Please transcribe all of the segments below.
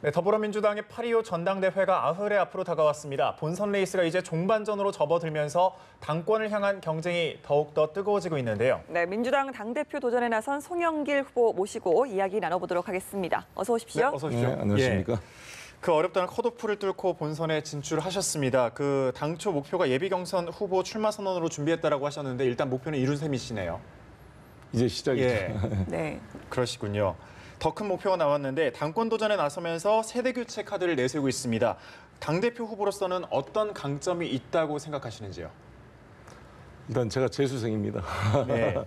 네, 더불어민주당의 8.25 전당대회가 아흘에 앞으로 다가왔습니다. 본선 레이스가 이제 종반전으로 접어들면서 당권을 향한 경쟁이 더욱더 뜨거워지고 있는데요. 네, 민주당 당대표 도전에 나선 송영길 후보 모시고 이야기 나눠보도록 하겠습니다. 어서 오십시오. 네, 어서 오십시오. 네, 안녕하십니까. 예, 그 어렵다는 컷오프를 뚫고 본선에 진출하셨습니다. 그 당초 목표가 예비 경선 후보 출마 선언으로 준비했다라고 하셨는데 일단 목표는 이룬 셈이시네요. 이제 시작이죠. 예, 네. 그러시군요. 더 큰 목표가 나왔는데 당권 도전에 나서면서 세대 교체 카드를 내세우고 있습니다. 당대표 후보로서는 어떤 강점이 있다고 생각하시는지요? 일단 제가 재수생입니다. 네.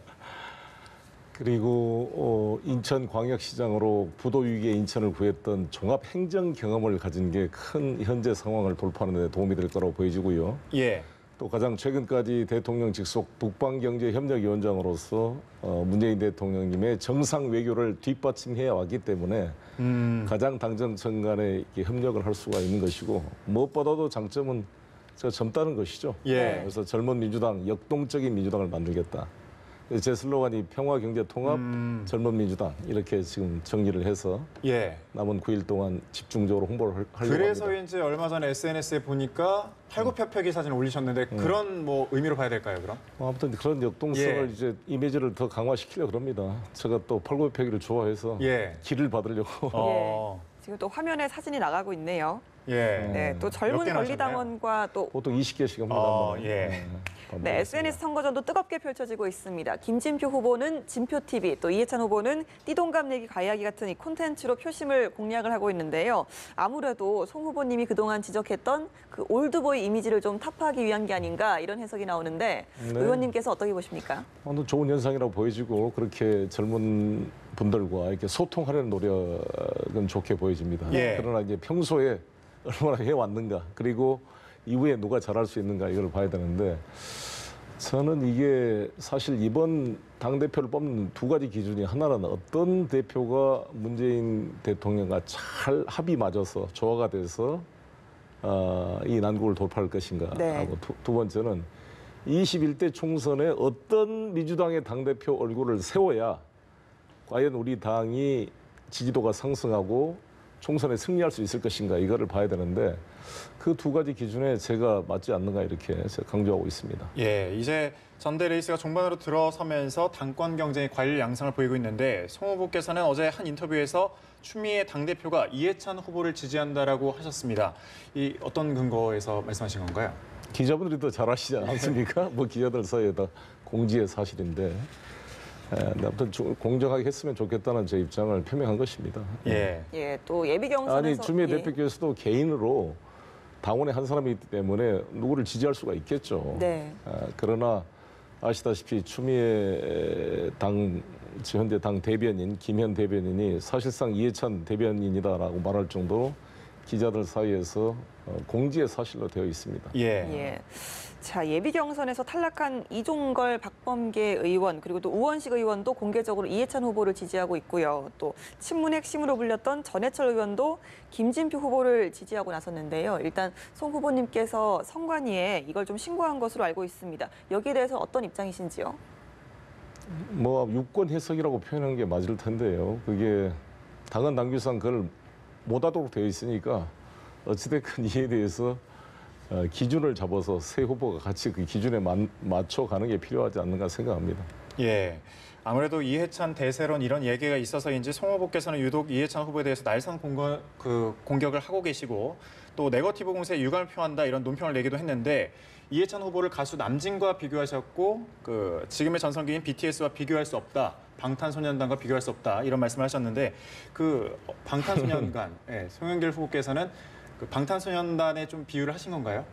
그리고 인천광역시장으로 부도 위기에 인천을 구했던 종합 행정 경험을 가진 게 큰 현재 상황을 돌파하는 데 도움이 될 거라고 보여지고요. 예. 또 가장 최근까지 대통령 직속 북방경제협력위원장으로서 문재인 대통령님의 정상 외교를 뒷받침해 왔기 때문에 가장 당정청 간에 협력을 할 수가 있는 것이고 무엇보다도 장점은 제가 젊다는 것이죠. 예. 그래서 젊은 민주당, 역동적인 민주당을 만들겠다. 제 슬로건이 평화경제통합, 젊은 민주당 이렇게 지금 정리를 해서 예. 남은 9일 동안 집중적으로 홍보를 하려고 합니다. 그래서인지 얼마 전에 SNS에 보니까 팔굽혀펴기 사진을 올리셨는데 그런 뭐 의미로 봐야 될까요, 그럼? 아무튼 그런 역동성을 예. 이제 이미지를 더 강화시키려고 그럽니다. 제가 또 팔굽혀펴기를 좋아해서 예. 기를 받으려고. 지금 또 화면에 사진이 나가고 있네요. 예. 네, 또 젊은 몇 개나 권리당원과 또 보통 20개씩 합니다. 예. 네, SNS 선거전도 뜨겁게 펼쳐지고 있습니다. 김진표 후보는 진표TV, 또 이해찬 후보는 띠동갑 내기 가야기 같은 이 콘텐츠로 표심을 공략을 하고 있는데요. 아무래도 송 후보님이 그동안 지적했던 그 올드보이 이미지를 좀 타파하기 위한 게 아닌가 이런 해석이 나오는데 네. 의원님께서 어떻게 보십니까? 아무튼 좋은 현상이라고 보여지고 그렇게 젊은 분들과 이렇게 소통하려는 노력은 좋게 보여집니다. 예. 그러나 이제 평소에 얼마나 해왔는가 그리고 이후에 누가 잘할 수 있는가 이걸 봐야 되는데 저는 이게 사실 이번 당대표를 뽑는 두 가지 기준이 하나는 어떤 대표가 문재인 대통령과 잘 합이 맞아서 조화가 돼서 이 난국을 돌파할 것인가 네. 하고 두 번째는 21대 총선에 어떤 민주당의 당대표 얼굴을 세워야 과연 우리 당이 지지도가 상승하고 총선에 승리할 수 있을 것인가 이거를 봐야 되는데 그 두 가지 기준에 제가 맞지 않는가 이렇게 제가 강조하고 있습니다. 예, 이제 전대 레이스가 종반으로 들어서면서 당권 경쟁이 과일 양상을 보이고 있는데 송 후보께서는 어제 한 인터뷰에서 추미애 당대표가 이해찬 후보를 지지한다라고 하셨습니다. 이 어떤 근거에서 말씀하신 건가요? 기자분들이 더 잘 아시지 않습니까? 뭐 기자들 사이에 다 공지의 사실인데 아무튼 공정하게 했으면 좋겠다는 제 입장을 표명한 것입니다. 예. 예, 또 예비 경선에서 아니 추미애 예. 대표께서도 개인으로 당원의 한 사람이기 때문에 누구를 지지할 수가 있겠죠. 네. 그러나 아시다시피 추미애 현재 당 대변인 김현 대변인이 사실상 이해찬 대변인이다라고 말할 정도로 기자들 사이에서 공지의 사실로 되어 있습니다. 예. 예. 자, 예비 경선에서 탈락한 이종걸 박범계 의원 그리고 또 우원식 의원도 공개적으로 이해찬 후보를 지지하고 있고요. 또 친문 핵심으로 불렸던 전해철 의원도 김진표 후보를 지지하고 나섰는데요. 일단 송 후보님께서 선관위에 이걸 좀 신고한 것으로 알고 있습니다. 여기에 대해서 어떤 입장이신지요? 뭐 유권 해석이라고 표현하는 게 맞을 텐데요. 그게 당헌 당규상 그걸 못하도록 되어 있으니까 어찌됐건 이에 대해서 기준을 잡아서 새 후보가 같이 그 기준에 맞춰 가는 게 필요하지 않는가 생각합니다. 예. 아무래도 이해찬 대세론 이런 얘기가 있어서인지 송 후보께서는 유독 이해찬 후보에 대해서 날선 공격을 하고 계시고 또 네거티브 공세에 유감을 표한다 이런 논평을 내기도 했는데 이해찬 후보를 가수 남진과 비교하셨고 그 지금의 전성기인 BTS와 비교할 수 없다. 방탄소년단과 비교할 수 없다. 이런 말씀을 하셨는데 그 방탄소년단 송영길 후보께서는 그 방탄소년단에 좀 비유를 하신 건가요?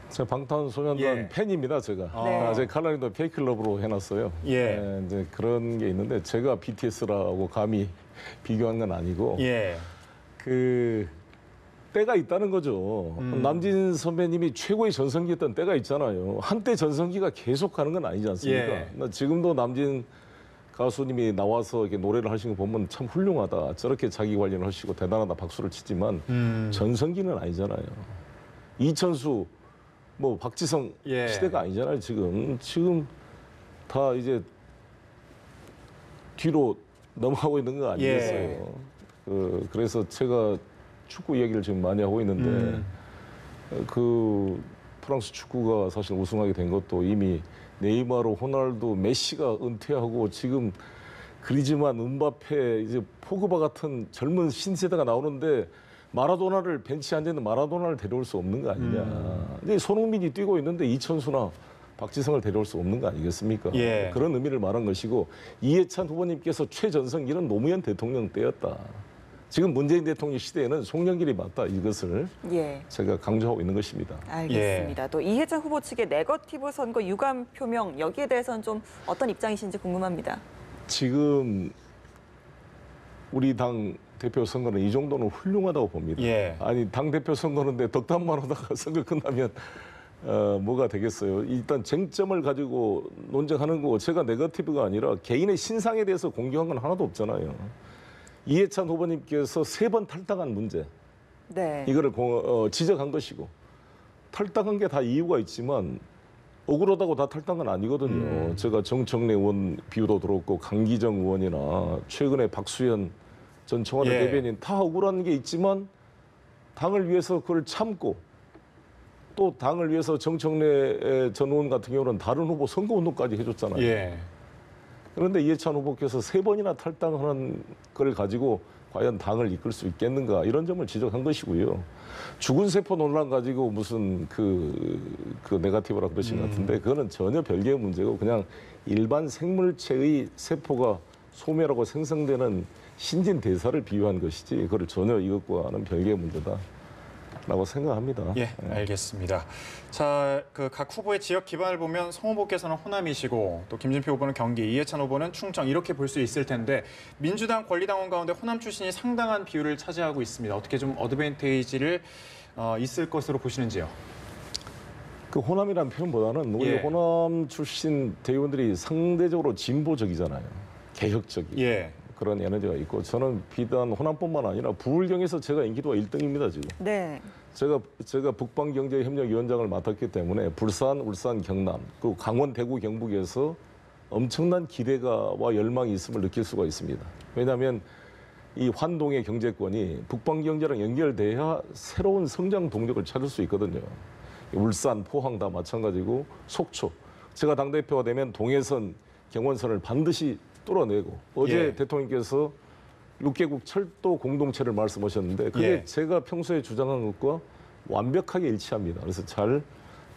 제가 방탄소년단 팬입니다, 제가. 네. 제 칼라리도 페이클럽으로 해놨어요. 예. 이제 그런 게 있는데 제가 BTS라고 감히 비교한 건 아니고 예. 그 때가 있다는 거죠. 남진 선배님이 최고의 전성기였던 때가 있잖아요. 한때 전성기가 계속 가는 건 아니지 않습니까? 예. 지금도 남진 가수님이 나와서 이렇게 노래를 하시는 거 보면 참 훌륭하다. 저렇게 자기 관리를 하시고 대단하다 박수를 치지만 전성기는 아니잖아요. 이천수, 뭐 박지성 예. 시대가 아니잖아요. 지금 다 이제 뒤로 넘어가고 있는 거 아니겠어요? 그래서 제가 축구 얘기를 지금 많이 하고 있는데 그 프랑스 축구가 사실 우승하게 된 것도 이미 네이마르, 호날두, 메시가 은퇴하고 지금 그리즈만, 음바페, 이제 포그바 같은 젊은 신세대가 나오는데 마라도나를 벤치에 앉아 있는 마라도나를 데려올 수 없는 거 아니냐. 이제 손흥민이 뛰고 있는데 이천수나 박지성을 데려올 수 없는 거 아니겠습니까? 예. 그런 의미를 말한 것이고 이해찬 후보님께서 최전성 이런 노무현 대통령 때였다. 지금 문재인 대통령 시대에는 송영길이 맞다. 이것을 예. 제가 강조하고 있는 것입니다. 알겠습니다. 또 이해찬 후보 측의 네거티브 선거 유감 표명 여기에 대해서는 좀 어떤 입장이신지 궁금합니다. 지금 우리 당 대표 선거는 이 정도는 훌륭하다고 봅니다. 예. 아니 당 대표 선거는데 덕담만 하다가 선거 끝나면 뭐가 되겠어요. 일단 쟁점을 가지고 논쟁하는 거고 제가 네거티브가 아니라 개인의 신상에 대해서 공개한 건 하나도 없잖아요. 이해찬 후보님께서 3번 탈당한 문제 네. 이거를 지적한 것이고 탈당한 게 다 이유가 있지만 억울하다고 다 탈당한 건 아니거든요. 제가 정청래 의원 비유도 들었고 강기정 의원이나 최근에 박수현 전 청와대 예. 대변인 다 억울한 게 있지만 당을 위해서 그걸 참고 또 당을 위해서 정청래 전 의원 같은 경우는 다른 후보 선거운동까지 해줬잖아요. 예. 그런데 이해찬 후보께서 3번이나 탈당하는 걸 가지고 과연 당을 이끌 수 있겠는가 이런 점을 지적한 것이고요. 죽은 세포 논란 가지고 무슨 그 네거티브라 그러신 것 같은데 그거는 전혀 별개의 문제고 그냥 일반 생물체의 세포가 소멸하고 생성되는 신진 대사를 비유한 것이지 그거를 전혀 이것과는 별개의 문제다라고 생각합니다. 예, 알겠습니다. 자, 그 각 후보의 지역 기반을 보면 송 후보께서는 호남이시고 또 김진표 후보는 경기, 이해찬 후보는 충청 이렇게 볼 수 있을 텐데 민주당 권리당원 가운데 호남 출신이 상당한 비율을 차지하고 있습니다. 어떻게 좀 어드밴테이지를 있을 것으로 보시는지요? 그 호남이라는 표현보다는 우리 예. 호남 출신 대의원들이 상대적으로 진보적이잖아요. 개혁적인 예. 그런 에너지가 있고 저는 비단 호남뿐만 아니라 부울경에서 제가 인기도가 1등입니다 지금. 네. 제가 북방경제협력위원장을 맡았기 때문에 부산, 울산, 경남 그리고 강원, 대구, 경북에서 엄청난 기대가와 열망이 있음을 느낄 수가 있습니다. 왜냐하면 이 환동의 경제권이 북방경제랑 연결돼야 새로운 성장 동력을 찾을 수 있거든요. 울산, 포항 다 마찬가지고 속초. 제가 당대표가 되면 동해선, 경원선을 반드시 뚫어내고 어제 예. 대통령께서 6개국 철도 공동체를 말씀하셨는데 그게 예. 제가 평소에 주장한 것과 완벽하게 일치합니다. 그래서 잘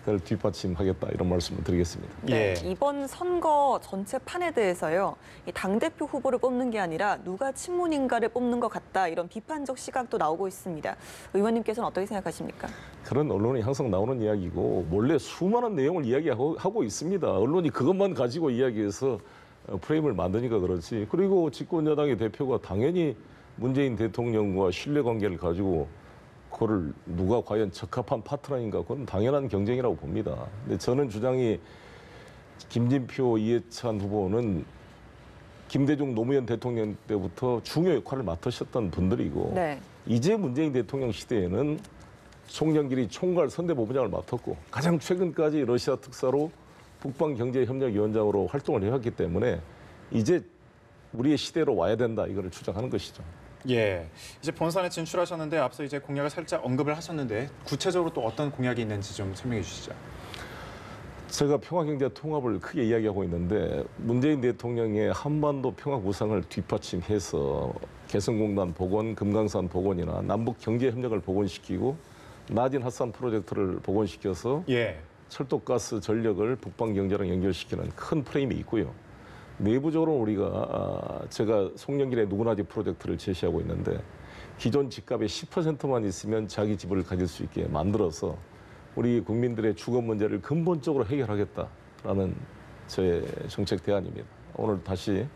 그걸 뒷받침하겠다 이런 말씀을 드리겠습니다. 네, 예. 이번 선거 전체 판에 대해서요. 이 당대표 후보를 뽑는 게 아니라 누가 친문인가를 뽑는 것 같다 이런 비판적 시각도 나오고 있습니다. 의원님께서는 어떻게 생각하십니까? 그런 언론이 항상 나오는 이야기고 몰래 수많은 내용을 이야기하고 있습니다. 언론이 그것만 가지고 이야기해서 프레임을 만드니까 그렇지. 그리고 집권 여당의 대표가 당연히 문재인 대통령과 신뢰관계를 가지고 그거를 누가 과연 적합한 파트너인가 그건 당연한 경쟁이라고 봅니다. 근데 저는 주장이 김진표, 이해찬 후보는 김대중 노무현 대통령 때부터 중요 역할을 맡으셨던 분들이고 네. 이제 문재인 대통령 시대에는 송영길이 총괄 선대본부장을 맡았고 가장 최근까지 러시아 특사로 북방경제협력위원장으로 활동을 해왔기 때문에 이제 우리의 시대로 와야 된다 이거를 주장하는 것이죠. 예. 이제 본선에 진출하셨는데 앞서 이제 공약을 살짝 언급을 하셨는데 구체적으로 또 어떤 공약이 있는지 좀 설명해 주시죠. 제가 평화경제 통합을 크게 이야기하고 있는데 문재인 대통령의 한반도 평화 구상을 뒷받침해서 개성공단 복원, 금강산 복원이나 남북 경제 협력을 복원시키고 나진 핫산 프로젝트를 복원시켜서 예. 철도가스 전력을 북방 경제랑 연결시키는 큰 프레임이 있고요. 내부적으로 우리가 제가 송영길의 누구나 집 프로젝트를 제시하고 있는데 기존 집값의 10%만 있으면 자기 집을 가질 수 있게 만들어서 우리 국민들의 주거 문제를 근본적으로 해결하겠다라는 저의 정책 대안입니다. 오늘 다시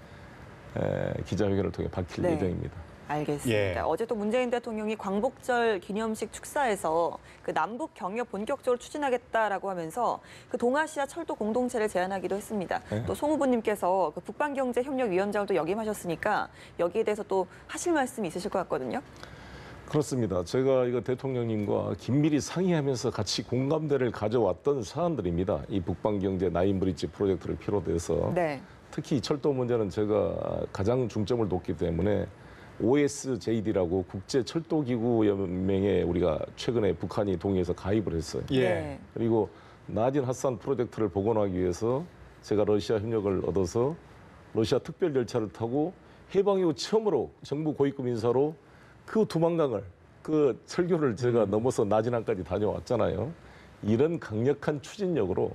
기자회견을 통해 밝힐 네. 예정입니다. 알겠습니다. 예. 어제 또 문재인 대통령이 광복절 기념식 축사에서 그 남북 경협 본격적으로 추진하겠다라고 하면서 그 동아시아 철도 공동체를 제안하기도 했습니다. 네. 또 송 후보님께서 그 북방경제협력위원장을 또 역임하셨으니까 여기에 대해서 또 하실 말씀이 있으실 것 같거든요. 그렇습니다. 제가 이거 대통령님과 긴밀히 상의하면서 같이 공감대를 가져왔던 사안들입니다. 이 북방경제 나인브리지 프로젝트를 필요로 해서 네. 특히 이 철도 문제는 제가 가장 중점을 뒀기 때문에 OSJD라고 국제철도기구연맹에 우리가 최근에 북한이 동의해서 가입을 했어요. 예. 네. 그리고 나진 핫산 프로젝트를 복원하기 위해서 제가 러시아 협력을 얻어서 러시아 특별 열차를 타고 해방 이후 처음으로 정부 고위급 인사로 그 두만강을 그 철교를 제가 넘어서 나진항까지 다녀왔잖아요. 이런 강력한 추진력으로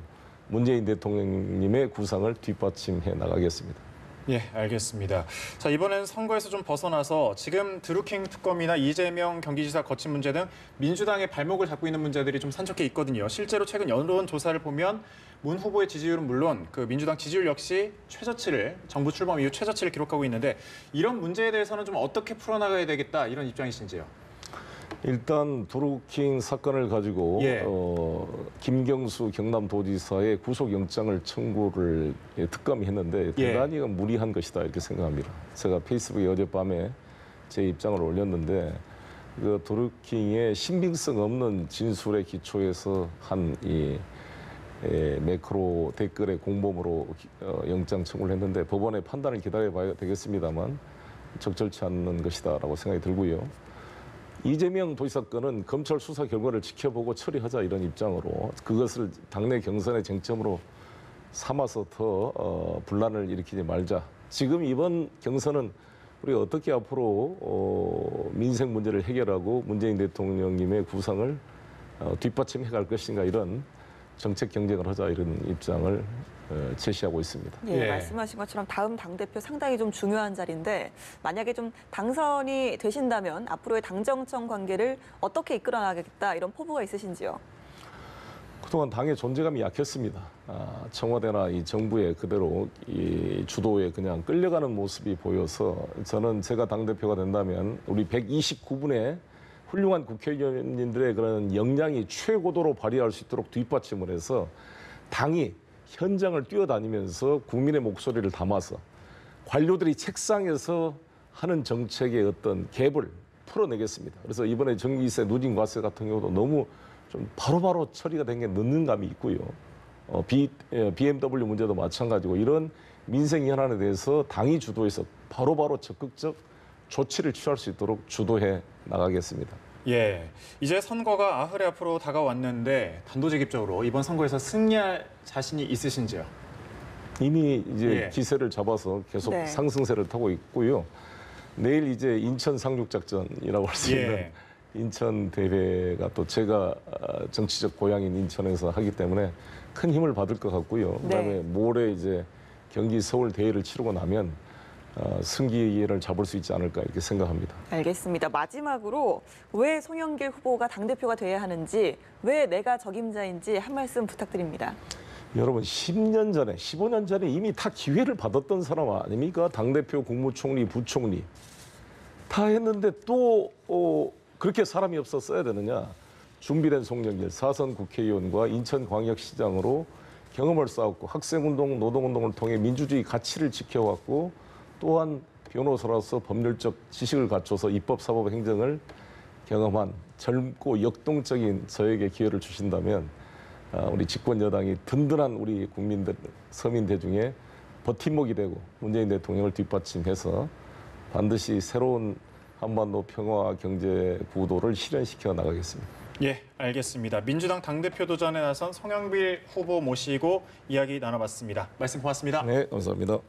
문재인 대통령님의 구상을 뒷받침해 나가겠습니다. 예, 알겠습니다. 자, 이번엔 선거에서 좀 벗어나서 지금 드루킹 특검이나 이재명 경기지사 거친 문제 등 민주당의 발목을 잡고 있는 문제들이 좀 산적해 있거든요. 실제로 최근 여론조사를 보면 문 후보의 지지율은 물론 그 민주당 지지율 역시 최저치를 정부 출범 이후 최저치를 기록하고 있는데 이런 문제에 대해서는 좀 어떻게 풀어나가야 되겠다 이런 입장이신지요? 일단 드루킹 사건을 가지고 예. 김경수 경남도지사의 구속영장을 청구를 특검이 했는데 대단히 무리한 것이다 이렇게 생각합니다. 제가 페이스북에 어젯밤에 제 입장을 올렸는데 그 드루킹의 신빙성 없는 진술에 기초해서 한 이 매크로 댓글의 공범으로 영장 청구를 했는데 법원의 판단을 기다려봐야 되겠습니다만 적절치 않는 것이다라고 생각이 들고요. 이재명 도지사 건은 검찰 수사 결과를 지켜보고 처리하자 이런 입장으로 그것을 당내 경선의 쟁점으로 삼아서 더 분란을 일으키지 말자. 지금 이번 경선은 우리가 어떻게 앞으로 민생 문제를 해결하고 문재인 대통령님의 구상을 뒷받침해 갈 것인가 이런 정책 경쟁을 하자 이런 입장을 제시하고 있습니다. 예, 예. 말씀하신 것처럼 다음 당대표 상당히 좀 중요한 자리인데 만약에 좀 당선이 되신다면 앞으로의 당정청 관계를 어떻게 이끌어 나가겠다 이런 포부가 있으신지요? 그동안 당의 존재감이 약했습니다. 청와대나 이 정부에 그대로 이 주도에 그냥 끌려가는 모습이 보여서 저는 제가 당대표가 된다면 우리 129분의 훌륭한 국회의원님들의 그런 역량이 최고도로 발휘할 수 있도록 뒷받침을 해서 당이 현장을 뛰어다니면서 국민의 목소리를 담아서 관료들이 책상에서 하는 정책의 어떤 갭을 풀어내겠습니다. 그래서 이번에 전기세, 누진과세 같은 경우도 너무 좀 바로바로 처리가 된 게 늦는 감이 있고요. BMW 문제도 마찬가지고 이런 민생 현안에 대해서 당이 주도해서 바로바로 적극적 조치를 취할 수 있도록 주도해 나가겠습니다. 예, 이제 선거가 아흐레 앞으로 다가왔는데 단도직입적으로 이번 선거에서 승리할 자신이 있으신지요? 이미 이제 예. 기세를 잡아서 계속 네. 상승세를 타고 있고요. 내일 이제 인천 상륙작전이라고 할 수 있는 예. 인천 대회가 또 제가 정치적 고향인 인천에서 하기 때문에 큰 힘을 받을 것 같고요. 그다음에 네. 모레 이제 경기 서울 대회를 치르고 나면 승기를 잡을 수 있지 않을까 이렇게 생각합니다. 알겠습니다. 마지막으로 왜 송영길 후보가 당대표가 돼야 하는지, 왜 내가 적임자인지 한 말씀 부탁드립니다. 여러분 10년 전에 15년 전에 이미 다 기회를 받았던 사람 아닙니까? 당대표, 국무총리, 부총리 다 했는데 또 그렇게 사람이 없었어야 되느냐. 준비된 송영길 4선 국회의원과 인천광역시장으로 경험을 쌓았고 학생운동, 노동운동을 통해 민주주의 가치를 지켜왔고 또한 변호사로서 법률적 지식을 갖춰서 입법, 사법, 행정을 경험한 젊고 역동적인 저에게 기회를 주신다면 우리 집권 여당이 든든한 우리 국민들, 서민 대중의 버팀목이 되고 문재인 대통령을 뒷받침해서 반드시 새로운 한반도 평화 경제 구도를 실현시켜 나가겠습니다. 예, 알겠습니다. 민주당 당대표 도전에 나선 송영길 후보 모시고 이야기 나눠봤습니다. 말씀 고맙습니다. 네, 감사합니다.